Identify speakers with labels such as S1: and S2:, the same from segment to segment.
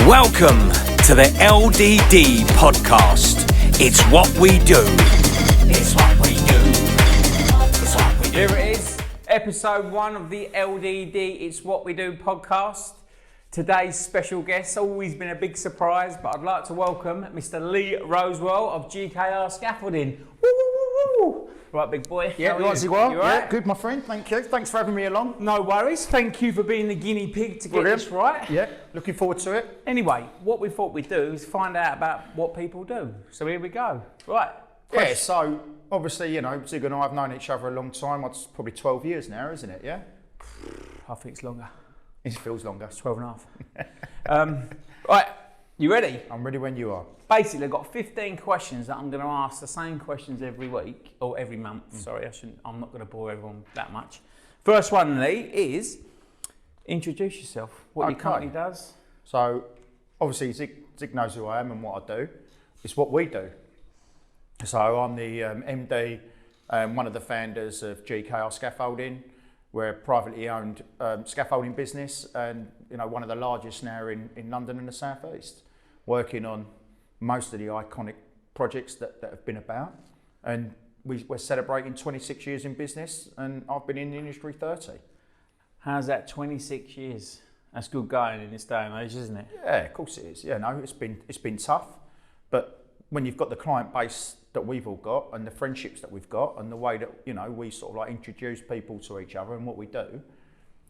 S1: Welcome to the LDD Podcast. It's what we do. It's what we do. It's what we do.
S2: Here it is, episode 1 of the LDD It's What We Do podcast. Today's special guest, always been a big surprise, but I'd like to welcome Mr. Lee Rowswell of GKR Scaffolding. Woo, woo, woo, woo. Right, big boy.
S3: Yeah,
S2: how are
S3: right,
S2: you?
S3: well.
S2: You all right?
S3: Yeah, good, my friend. Thank you. Thanks for having me along.
S2: No worries. Thank you for being the guinea pig to get
S3: Brilliant.
S2: this right.
S3: Yeah, looking forward to it.
S2: Anyway, what we thought we'd do is find out about what people do. So here we go. Right.
S3: Yeah, so obviously, you know, Zig and I have known each other a long time. It's probably 12 years now, isn't it? Yeah?
S2: I think it's longer.
S3: It feels longer.
S2: It's 12 and a half. Right, you ready?
S3: I'm ready when you are.
S2: Basically, I've got 15 questions that I'm going to ask the same questions every week, or every month, sorry, I'm not going to bore everyone that much. First one, Lee, is introduce yourself, what your company does.
S3: So, obviously, Zig knows who I am and what I do. It's what we do. So, I'm the MD, one of the founders of GKR Scaffolding. We're a privately owned scaffolding business and, you know, one of the largest now in London and the South East, working on most of the iconic projects that have been about. And we're celebrating 26 years in business, and I've been in the industry 30.
S2: How's that, 26 years? That's good going in this day and age, isn't it?
S3: Yeah, of course it is. Yeah, no, it's been tough, but when you've got the client base that we've all got and the friendships that we've got and the way that, you know, we sort of like introduce people to each other and what we do,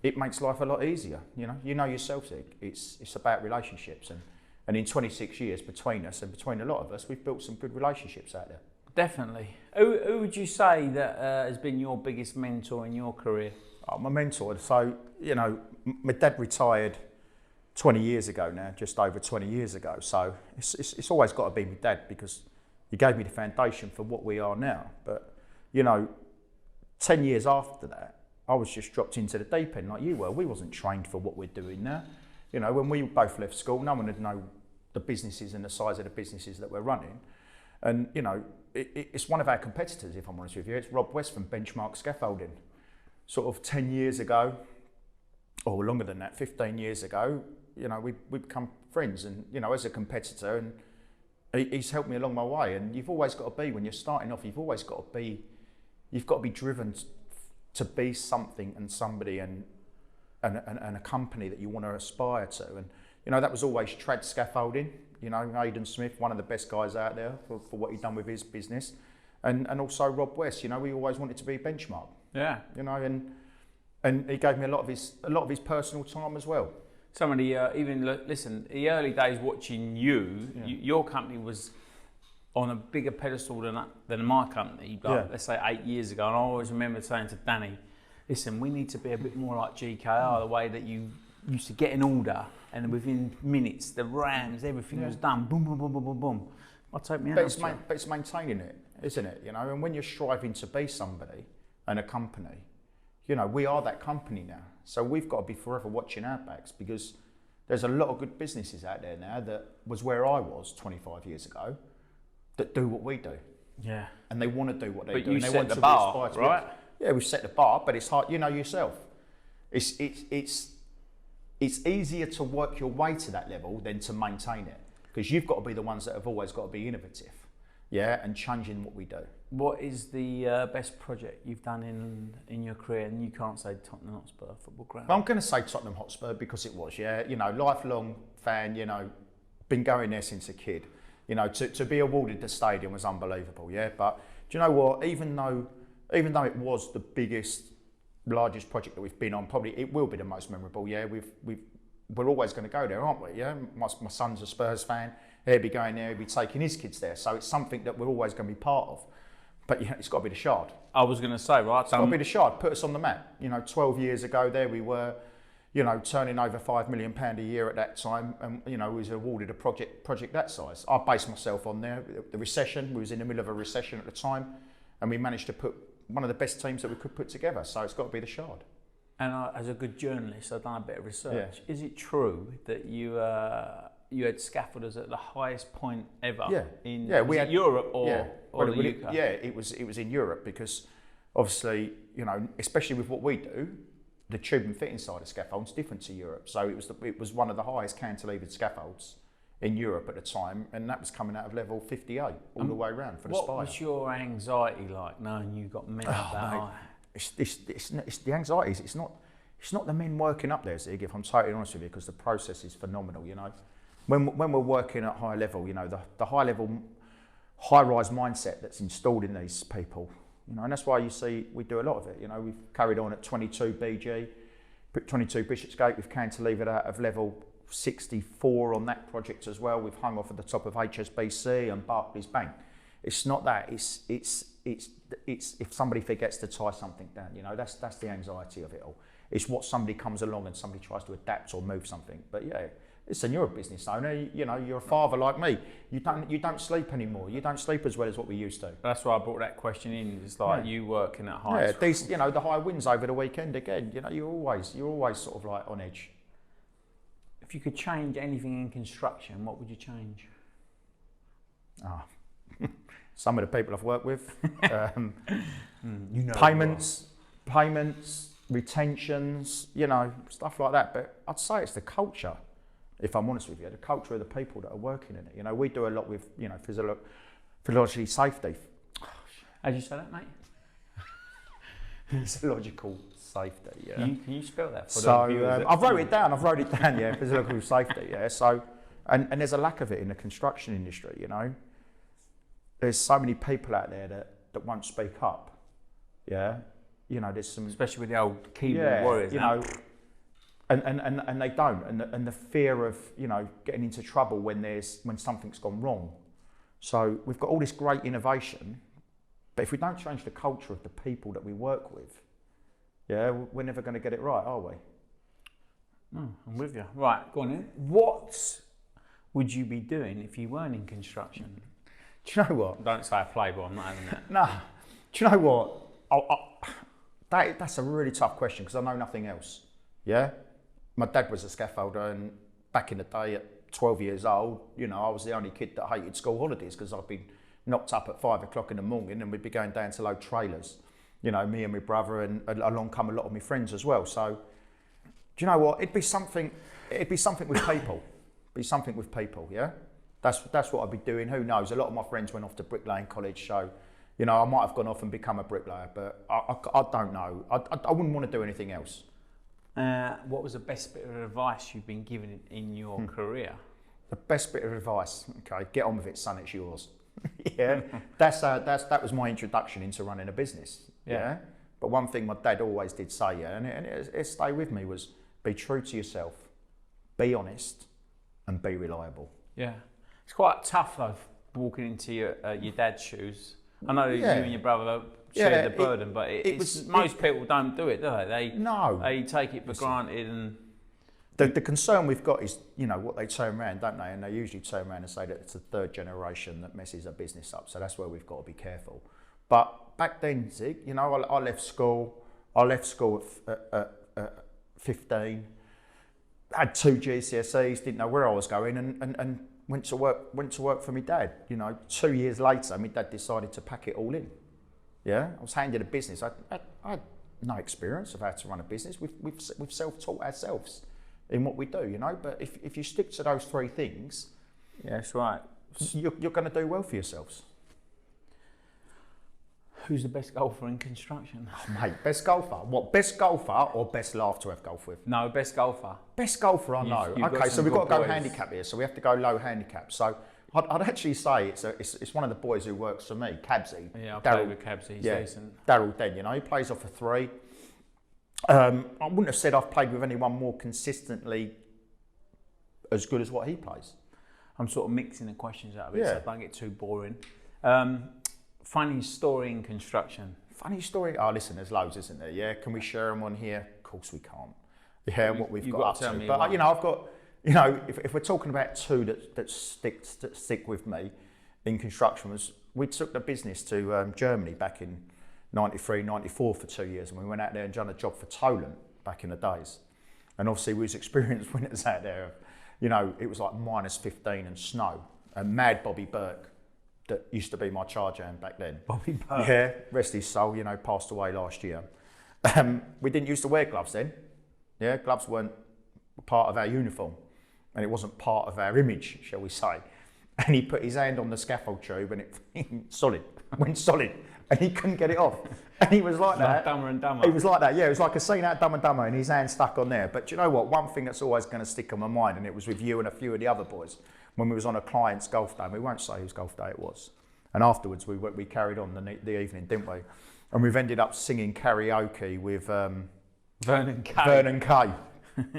S3: it makes life a lot easier. You know yourself, Zig. It's about relationships, and in 26 years between us and between a lot of us, we've built some good relationships out there.
S2: Definitely. Who would you say that has been your biggest mentor in your career?
S3: Oh, my mentor, so, you know, my dad retired 20 years ago now, just over 20 years ago. So it's always got to be my dad because he gave me the foundation for what we are now. But, you know, 10 years after that, I was just dropped into the deep end like you were. We wasn't trained for what we're doing now. You know, when we both left school, no one would know the businesses and the size of the businesses that we're running. And, you know, it's one of our competitors, if I'm honest with you. It's Rob West from Benchmark Scaffolding. Sort of 10 years ago, or longer than that, 15 years ago, you know, we become friends. And, you know, as a competitor, and he's helped me along my way. And you've always got to be, when you're starting off, you've got to be driven to be something and somebody and a company that you want to aspire to. And, you know, that was always Trad Scaffolding. You know, Aidan Smith, one of the best guys out there for what he'd done with his business. And also Rob West, you know, we always wanted to be Benchmark.
S2: Yeah.
S3: You know, and he gave me a lot of his personal time as well.
S2: Some of the, listen, the early days watching you, your company was on a bigger pedestal than my company, like, let's say 8 years ago. And I always remember saying to Danny, listen, we need to be a bit more like GKR, the way that you used to get an order and within minutes, the rams, everything was done, boom, boom, boom, boom, boom, boom. I'll take me out.
S3: But it's maintaining it, isn't it? You know, and when you're striving to be somebody and a company, you know, we are that company now. So we've got to be forever watching our backs because there's a lot of good businesses out there now that was where I was 25 years ago that do what we do.
S2: Yeah.
S3: And they want to do what they do.
S2: But you
S3: and they
S2: set
S3: want
S2: the
S3: to
S2: bar,
S3: aspire to
S2: right?
S3: Yeah, we've set the bar, but it's hard, you know yourself. It's easier to work your way to that level than to maintain it because you've got to be the ones that have always got to be innovative, and changing what we do. What
S2: is the best project you've done in your career? And you can't say Tottenham Hotspur football ground.
S3: I'm going to say Tottenham Hotspur because it was, you know, lifelong fan, you know, been going there since a kid. You know, to be awarded the stadium was unbelievable, But do you know what? Even though it was the biggest, largest project that we've been on, probably it will be the most memorable. We're always going to go there, aren't we? Yeah, my son's a Spurs fan. He'll be going there. He'll be taking his kids there. So it's something that we're always going to be part of. But it's got to be the Shard.
S2: I was going to say, right?
S3: It's got to be the Shard. Put us on the map. You know, 12 years ago, there we were. You know, turning over £5 million a year at that time, and you know, we was awarded a project that size. I based myself on there. The recession. We was in the middle of a recession at the time, and we managed to put one of the best teams that we could put together. So it's got to be the Shard.
S2: And as a good journalist, I've done a bit of research.
S3: Yeah.
S2: Is it true that you had scaffolders at the highest point ever in Europe or the UK?
S3: Yeah, it was in Europe because obviously, you know, especially with what we do, the tube and fitting side of scaffolding is different to Europe. So it was one of the highest cantilevered scaffolds in Europe at the time, and that was coming out of level 58 all the way around for the spire.
S2: What was your anxiety like knowing you got men up that high?
S3: It's the anxieties. It's not the men working up there, Zig, if I'm totally honest with you, because the process is phenomenal, you know. When we're working at high level, you know, the high level, high-rise mindset that's installed in these people, you know, and that's why you see we do a lot of it. You know, we've carried on at 22 BG, 22 Bishopsgate, we've cantilevered out of level 64 on that project as well. We've hung off at the top of HSBC and Barclays Bank. It's not that. It's if somebody forgets to tie something down, you know, that's the anxiety of it all. It's what somebody comes along and somebody tries to adapt or move something. But yeah, listen, you're a business owner. You know, you're a father like me. You don't sleep anymore. You don't sleep as well as what we used to.
S2: That's why I brought that question in. It's like you working at high.
S3: Yeah, these, you know, the high winds over the weekend again. You know, you're always sort of like on edge.
S2: If you could change anything in construction, what would you change?
S3: Some of the people I've worked with, payments, retentions, you know, stuff like that. But I'd say it's the culture, if I'm honest with you, the culture of the people that are working in it. You know, we do a lot with, you know, physiological safety.
S2: How'd you say that, mate?
S3: Physiological safety, yeah.
S2: Can you spell that for
S3: so,
S2: the viewers?
S3: I've wrote it down, yeah, physiological safety, yeah. So, and there's a lack of it in the construction industry, you know. There's so many people out there that won't speak up, yeah. You know, there's some...
S2: Especially with the old keyboard warriors,
S3: you know, and they don't, and the fear of, you know, getting into trouble when something's gone wrong. So we've got all this great innovation, but if we don't change the culture of the people that we work with, yeah, we're never going to get it right, are we?
S2: No, I'm with you. Right, go on then. What would you be doing if you weren't in construction?
S3: Do you know what?
S2: Don't say a Playboy, I'm not having that.
S3: No. Do you know what? That's a really tough question because I know nothing else. Yeah? My dad was a scaffolder, and back in the day at 12 years old, you know, I was the only kid that hated school holidays because I'd been knocked up at 5 o'clock in the morning and we'd be going down to load trailers. You know, me and my brother, and along come a lot of my friends as well. So, do you know what? It'd be something with people. Be something with people, yeah? That's what I'd be doing. Who knows? A lot of my friends went off to bricklaying college, so, you know, I might have gone off and become a bricklayer, but I don't know. I wouldn't want to do anything else.
S2: What was the best bit of advice you've been given in your career?
S3: The best bit of advice, okay, get on with it, son, it's yours. Yeah, that was my introduction into running a business. Yeah. But one thing my dad always did say, yeah, and it stayed with me, was be true to yourself, be honest, and be reliable.
S2: Yeah. It's quite tough though, walking into your dad's shoes. I know you and your brother share the burden, but most people don't do it, do they? They take it for granted. And
S3: the concern we've got is, you know, what they turn around, don't they? And they usually turn around and say that it's the third generation that messes a business up. So that's where we've got to be careful. But back then, Zig, you know, I left school. At 15. Had 2 GCSEs, didn't know where I was going, and went to work for my dad. You know, 2 years later, my dad decided to pack it all in. Yeah, I was handed a business. I had no experience of how to run a business. We've self-taught ourselves in what we do, you know. But if you stick to those 3 things,
S2: yeah, that's right.
S3: You're going to do well for yourselves.
S2: Who's the best golfer in construction?
S3: Oh, mate, best golfer? What, best golfer or best laugh to have golf with?
S2: No, best golfer.
S3: Best golfer, I know. Okay, so we've got to go handicap here. So we have to go low handicap. So I'd actually say it's one of the boys who works for me, Cabsy.
S2: Yeah, I play with Cabsy. He's decent.
S3: Daryl Den, you know, he plays off a 3. I wouldn't have said I've played with anyone more consistently as good as what he plays.
S2: I'm sort of mixing the questions out of it, so I don't get too boring. Funny story in construction.
S3: Funny story? Oh, listen, there's loads, isn't there? Yeah, can we share them on here? Of course we can't. Yeah, what we've got up to. But, you know, I've got, you know, if we're talking about 2 that stick with me in construction, was we took the business to Germany back in 93, 94 for 2 years, and we went out there and done a job for Toland back in the days. And obviously we was experienced winters out there. You know, it was like -15 and snow. And mad Bobby Burke, that used to be my charge hand back then.
S2: Bobby Burke.
S3: Yeah, rest his soul, you know, passed away last year. We didn't used to wear gloves then. Yeah, gloves weren't part of our uniform, and it wasn't part of our image, shall we say. And he put his hand on the scaffold tube, and it went solid, and he couldn't get it off. And he was like that.
S2: Dumber and Dumber.
S3: He was like that, yeah. It was like a scene out of Dumb and Dumber, and his hand stuck on there. But do you know what? One thing that's always going to stick on my mind, and it was with you and a few of the other boys, when we was on a client's golf day. And we won't say whose golf day it was. And afterwards, we carried on the evening, didn't we? And we've ended up singing karaoke with
S2: Vernon Kay.
S3: Vernon Kay.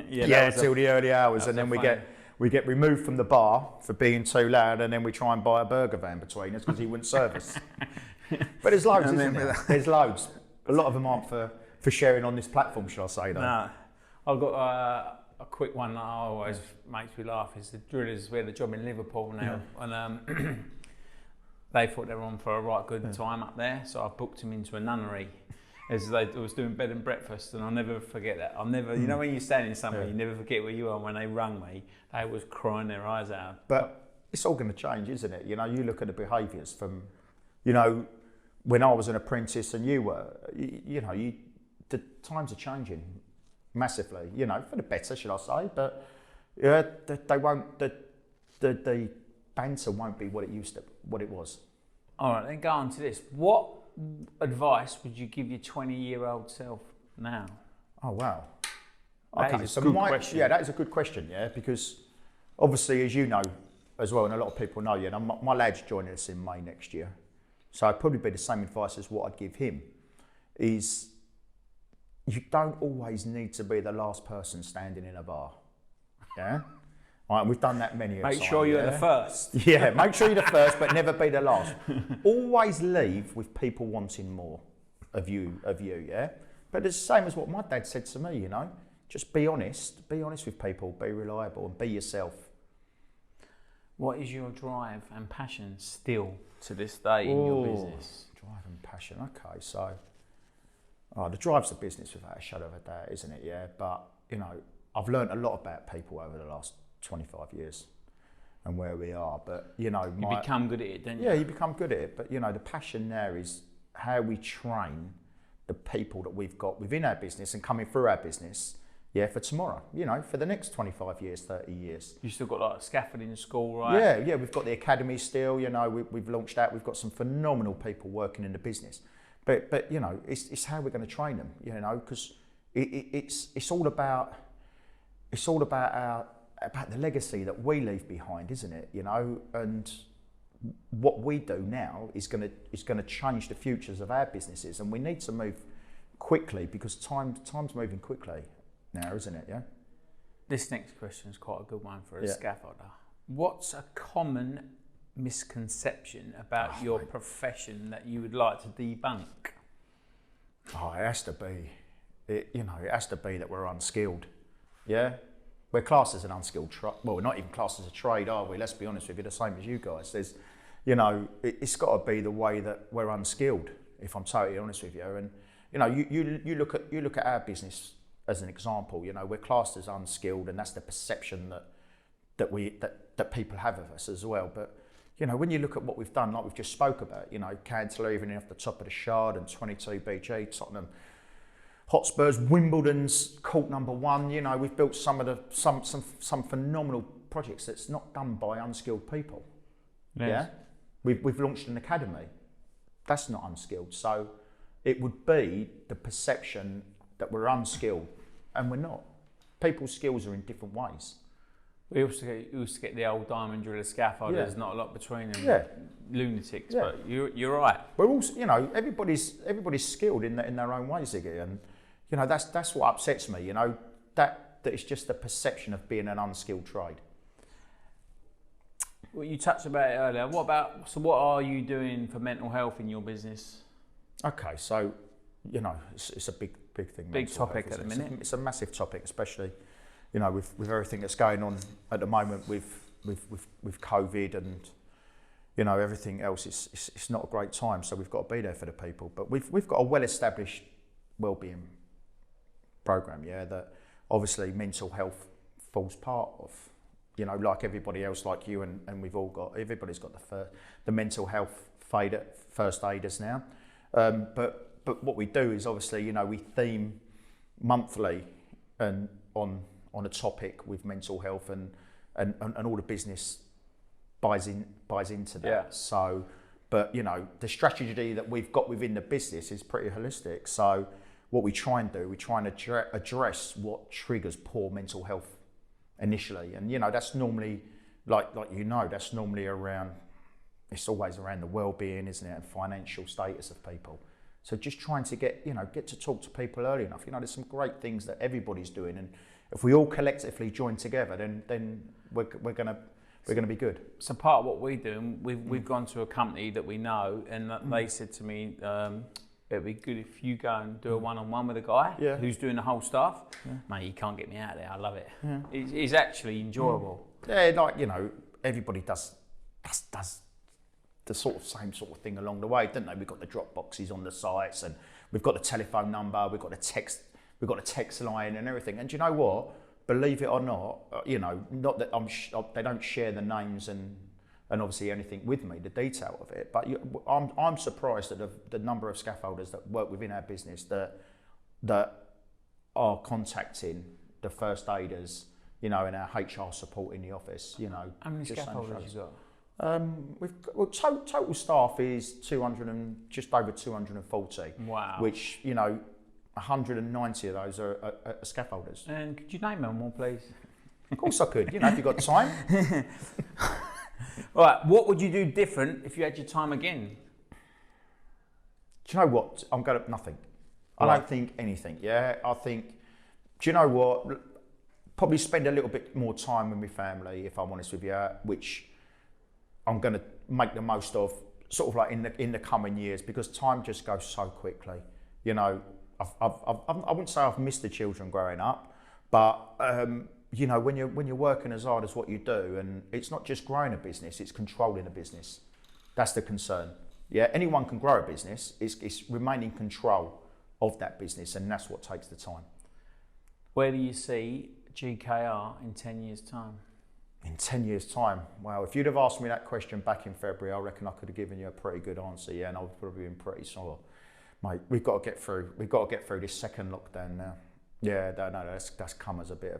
S2: Yeah,
S3: till the early hours, and then we get removed from the bar for being too loud, and then we try and buy a burger van between us because he wouldn't serve us. But there's loads, isn't there? There's loads. A lot of them aren't for sharing on this platform, shall I say, though?
S2: No. I've got a quick one that always makes me laugh. Is the Drillers, we had a job in Liverpool now, and they thought they were on for a right good time up there, so I booked them into a nunnery. As they was doing bed and breakfast, and I'll never forget that. You know when you're standing somewhere, you never forget where you are. When they rung me, they was crying their eyes out.
S3: But it's all going to change, isn't it? You know, you look at the behaviours from, you know, when I was an apprentice and you were, the times are changing massively. You know, for the better, should I say? But they won't. The banter won't be what it was.
S2: All right, then go on to this. What advice would you give your 20-year-old self now?
S3: Oh wow.
S2: That is a good question.
S3: Yeah, that is a good question. Yeah, because obviously, as you know as well, and a lot of people know, my lad's joining us in May next year, so I'd probably be the same advice as what I'd give him. Is you don't always need to be the last person standing in a bar. Yeah. All right, we've done that many times.
S2: Make sure you're the first.
S3: Yeah, make sure you're the first, but never be the last. Always leave with people wanting more of you, yeah? But it's the same as what my dad said to me, you know? Just be honest with people, be reliable, and be yourself.
S2: What is your drive and passion still to this day in your business?
S3: Drive and passion, okay, so... the drive's the business without a shadow of a doubt, isn't it, yeah? But, you know, I've learned a lot about people over the last 25 years and where we are, but you know,
S2: you become good at it, don't you?
S3: Yeah, you become good at it, but you know, the passion there is how we train the people that we've got within our business and coming through our business, yeah, for tomorrow, you know, for the next 25 years, 30 years.
S2: You still got like a scaffolding school, right?
S3: Yeah, we've got the academy still, you know, we've launched that, we've got some phenomenal people working in the business, but you know, it's how we're going to train them, you know, because it's all about the legacy that we leave behind, isn't it? You know, and what we do now is going to change the futures of our businesses, and we need to move quickly because time's moving quickly now, isn't it? Yeah.
S2: This next question is quite a good one for a scaffolder. What's a common misconception about your profession that you would like to debunk?
S3: Oh, it has to be that we're unskilled. Yeah. We're classed as an unskilled trade. Well, we're not even classed as a trade, are we? Let's be honest with you, the same as you guys. There's, you know, it's got to be the way that we're unskilled, if I'm totally honest with you. And, you know, you look at our business as an example. You know, we're classed as unskilled, and that's the perception that people have of us as well. But, you know, when you look at what we've done, like we've just spoke about, you know, cantilevering off the top of the Shard and 22 BG, Tottenham Hotspurs, Wimbledon's court number 1. You know, we've built some phenomenal projects that's not done by unskilled people. Yes. Yeah, we've launched an academy. That's not unskilled. So it would be the perception that we're unskilled, and we're not. People's skills are in different ways.
S2: We used to get the old diamond driller scaffolders. There's not a lot between them.
S3: Yeah.
S2: Lunatics, but you're right.
S3: We're also, you know, everybody's skilled in their own way, Ziggy, and you know that's what upsets me. You know that it's just the perception of being an unskilled trade.
S2: Well, you touched about it earlier. What are you doing for mental health in your business?
S3: Okay, so you know it's a big thing.
S2: Big topic at the minute.
S3: It's a massive topic, especially you know with everything that's going on at the moment with COVID and you know everything else. It's not a great time, so we've got to be there for the people. But we've got a well-established wellbeing program, that obviously mental health falls part of. You know, like everybody else, like you, and everybody's got the mental health first aiders now. But but what we do is obviously, you know, we theme monthly and on a topic with mental health and all the business buys into that.
S2: Yeah.
S3: So, but you know, the strategy that we've got within the business is pretty holistic. So what we try and do, we try and address what triggers poor mental health initially. And you know, that's normally, like you know, that's normally around, it's always around the well-being, isn't it, and financial status of people. So just trying to get to talk to people early enough. You know, there's some great things that everybody's doing, and if we all collectively join together, then we're gonna be good.
S2: So part of what we do, and we've gone to a company that we know, and they said to me, it'd be good if you go and do a one-on-one with a guy who's doing the whole stuff. Yeah. Mate, you can't get me out of there. I love it. Yeah. It's actually enjoyable.
S3: Yeah, like, you know, everybody does the same sort of thing along the way, don't they? We've got the drop boxes on the sites, and we've got the telephone number, we've got a text line and everything. And do you know what? Believe it or not, you know, not that they don't share the names and obviously anything with me, the detail of it. But I'm surprised at the number of scaffolders that work within our business that are contacting the first aiders, you know, and our HR support in the office. You know,
S2: how many scaffolders you got?
S3: Total staff is 200 and just over 240.
S2: Wow.
S3: Which, you know, 190 of those are scaffolders.
S2: And could you name them all, please?
S3: Of course I could. You know, if you've got time.
S2: All right. What would you do different if you had your time again?
S3: Do you know what? I'm going to nothing. Right. I don't think anything. Yeah, I think. Do you know what? Probably spend a little bit more time with my family, if I'm honest with you, which I'm going to make the most of, sort of like in the coming years, because time just goes so quickly. You know, I wouldn't say I've missed the children growing up, but you know, when you're working as hard as what you do, and it's not just growing a business, it's controlling a business. That's the concern. Yeah, anyone can grow a business. It's remaining control of that business, and that's what takes the time.
S2: Where do you see GKR in 10 years' time?
S3: In 10 years' time? Well, if you'd have asked me that question back in February, I reckon I could have given you a pretty good answer, yeah, and I would probably been pretty sure. Mate, we've got to get through this second lockdown now. Yeah, no, that's come as a bit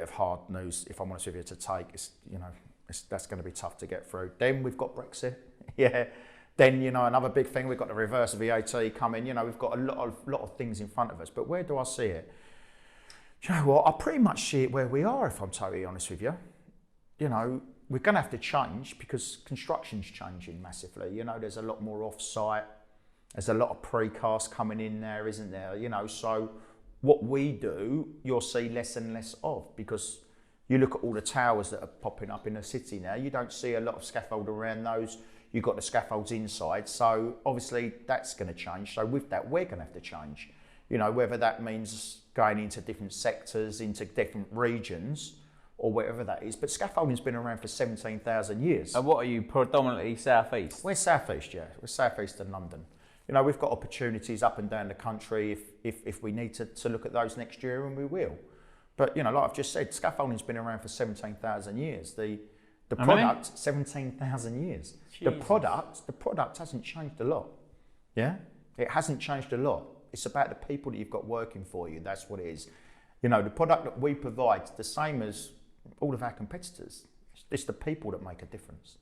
S3: of hard news, if I'm honest with you, to take. That's going to be tough to get through. Then we've got Brexit. Yeah. Then, you know, another big thing, we've got the reverse VAT coming. You know, we've got a lot of things in front of us. But where do I see it? Do you know what? I pretty much see it where we are, if I'm totally honest with you. You know, we're going to have to change because construction's changing massively. You know, there's a lot more off-site. There's a lot of precast coming in there, isn't there? You know, so what we do, you'll see less and less of, because you look at all the towers that are popping up in the city now, you don't see a lot of scaffold around those. You've got the scaffolds inside. So obviously that's going to change. So with that, we're going to have to change. You know, whether that means going into different sectors, into different regions, or whatever that is. But scaffolding's been around for 17,000 years.
S2: And what are you, predominantly southeast?
S3: We're southeast, yeah. We're southeast of London. You know, we've got opportunities up and down the country if we need to look at those next year, and we will. But, you know, like I've just said, scaffolding's been around for 17,000 years. The product, 17,000 years. Jesus. The product hasn't changed a lot. Yeah? It hasn't changed a lot. It's about the people that you've got working for you. That's what it is. You know, the product that we provide is the same as all of our competitors. It's the people that make a difference.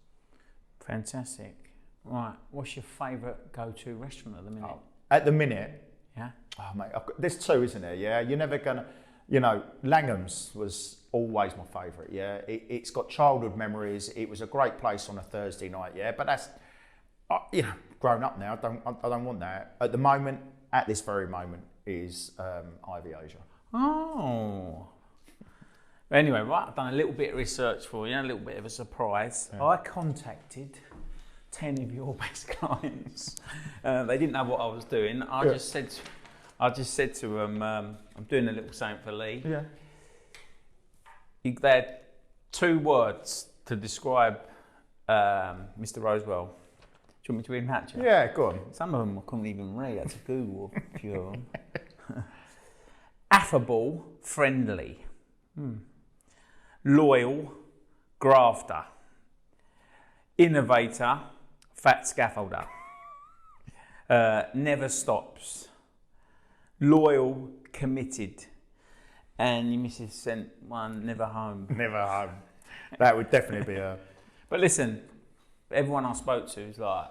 S2: Fantastic. Right, what's your favourite go-to restaurant at the minute?
S3: At the minute?
S2: Yeah.
S3: Oh, mate, there's two, isn't there? Yeah, you're never gonna, you know, Langham's was always my favourite. Yeah, it's got childhood memories. It was a great place on a Thursday night. Yeah, but that's, you know, grown up now. I don't want that at the moment. At this very moment, is Ivy Asia.
S2: Oh. Anyway, right, I've done a little bit of research for you, a little bit of a surprise. Yeah. I contacted 10 of your best clients. They didn't know what I was doing. I just said to them, I'm doing a little something for Lee.
S3: Yeah.
S2: They had 2 words to describe Mr. Rowswell. Do you want me to read them out to you?
S3: Yeah, go on.
S2: Some of them I couldn't even read. I had to Google a few of them. Affable, friendly. Loyal, grafter. Innovator, fat scaffolder. never stops, loyal, committed, and your missus sent one, never home.
S3: Never home. That would definitely be a...
S2: But listen, everyone I spoke to is like,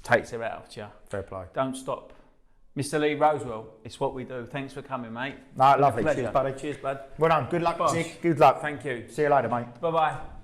S2: takes it out of you.
S3: Fair play.
S2: Don't stop. Mr. Lee Rowswell, it's what we do. Thanks for coming, mate.
S3: No, lovely.
S2: Pleasure.
S3: Cheers, buddy.
S2: Cheers, bud.
S3: Well done. Good luck,
S2: Boss.
S3: Zig. Good luck.
S2: Thank you.
S3: See you later, mate.
S2: Bye-bye.